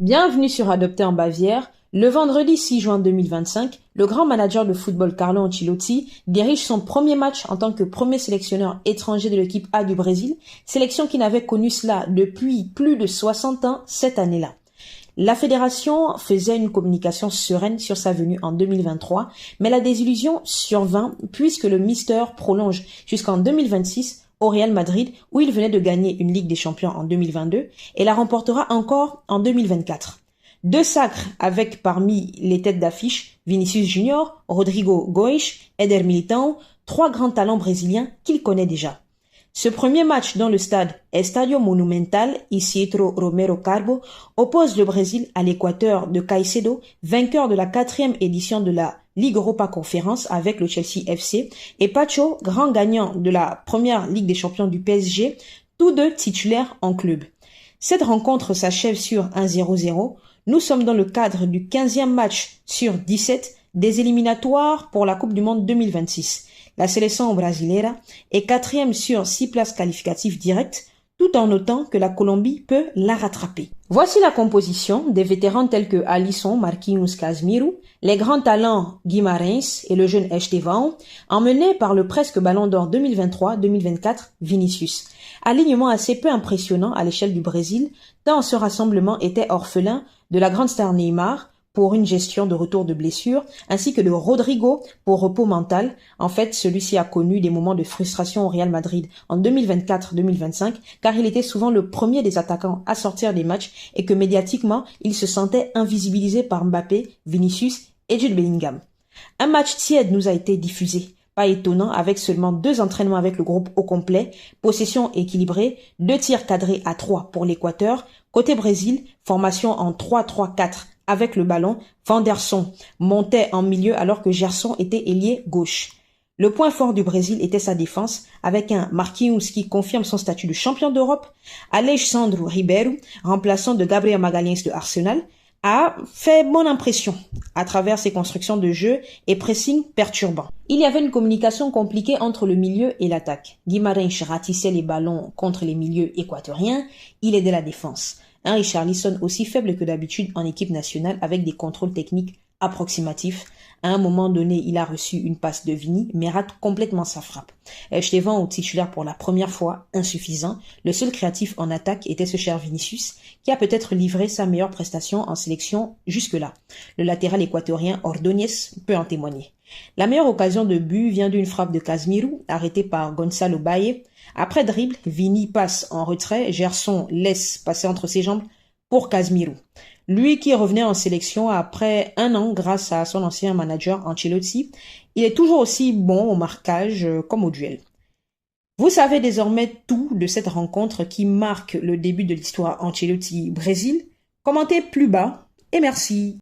Bienvenue sur Adopté en Bavière. Le vendredi 6 juin 2025, le grand manager de football Carlo Ancelotti dirige son premier match en tant que premier sélectionneur étranger de l'équipe A du Brésil, sélection qui n'avait connu cela depuis plus de 60 ans cette année-là. La fédération faisait une communication sereine sur sa venue en 2023, mais la désillusion survint puisque le Mister prolonge jusqu'en 2026 au Real Madrid où il venait de gagner une Ligue des Champions en 2022 et la remportera encore en 2024. Deux sacres avec parmi les têtes d'affiche Vinicius Junior, Rodrigo Goes, Éder Militão, trois grands talents brésiliens qu'il connaît déjà. Ce premier match dans le stade Estádio Monumental Isidro Romero Carbo oppose le Brésil à l'Équateur de Caicedo, vainqueur de la 4e édition de la Ligue Europa Conference avec le Chelsea FC, et Pacho, grand gagnant de la première Ligue des Champions du PSG, tous deux titulaires en club. Cette rencontre s'achève sur 1-0-0. Nous sommes dans le cadre du 15e match sur 17 des éliminatoires pour la Coupe du Monde 2026. La sélection brasileira est 4e sur 6 places qualificatives directes, tout en notant que la Colombie peut la rattraper. Voici la composition des vétérans tels que Alisson, Marquinhos, Casemiro, les grands talents Guimarães et le jeune Estevão, emmenés par le presque Ballon d'Or 2023-2024 Vinicius. Alignement assez peu impressionnant à l'échelle du Brésil, tant ce rassemblement était orphelin de la grande star Neymar, pour une gestion de retour de blessure, ainsi que de Rodrigo pour repos mental. En fait, celui-ci a connu des moments de frustration au Real Madrid en 2024-2025, car il était souvent le premier des attaquants à sortir des matchs et que médiatiquement, il se sentait invisibilisé par Mbappé, Vinicius et Jude Bellingham. Un match tiède nous a été diffusé. Pas étonnant, avec seulement 2 entraînements avec le groupe au complet, possession équilibrée, 2 tirs cadrés à 3 pour l'Équateur. Côté Brésil, formation en 3-3-4 avec le ballon, Vanderson montait en milieu alors que Gerson était ailier gauche. Le point fort du Brésil était sa défense, avec un Marquinhos qui confirme son statut de champion d'Europe, Alexandre Ribeiro, remplaçant de Gabriel Magalhães de Arsenal, a fait bonne impression à travers ses constructions de jeu et pressing perturbant. Il y avait une communication compliquée entre le milieu et l'attaque. Guimarães ratissait les ballons contre les milieux équatoriens, il aidait la défense. Un Richarlison aussi faible que d'habitude en équipe nationale avec des contrôles techniques approximatifs. À un moment donné, il a reçu une passe de Vini, mais rate complètement sa frappe. Estevão au titulaire pour la première fois, insuffisant. Le seul créatif en attaque était ce cher Vinicius, qui a peut-être livré sa meilleure prestation en sélection jusque-là. Le latéral équatorien Ordóñez peut en témoigner. La meilleure occasion de but vient d'une frappe de Casemiro, arrêtée par Gonçalo Baye. Après dribble, Vini passe en retrait, Gerson laisse passer entre ses jambes pour Casemiro. Lui qui revenait en sélection après 1 an grâce à son ancien manager Ancelotti, il est toujours aussi bon au marquage comme au duel. Vous savez désormais tout de cette rencontre qui marque le début de l'histoire Ancelotti-Brésil. Commentez plus bas et merci.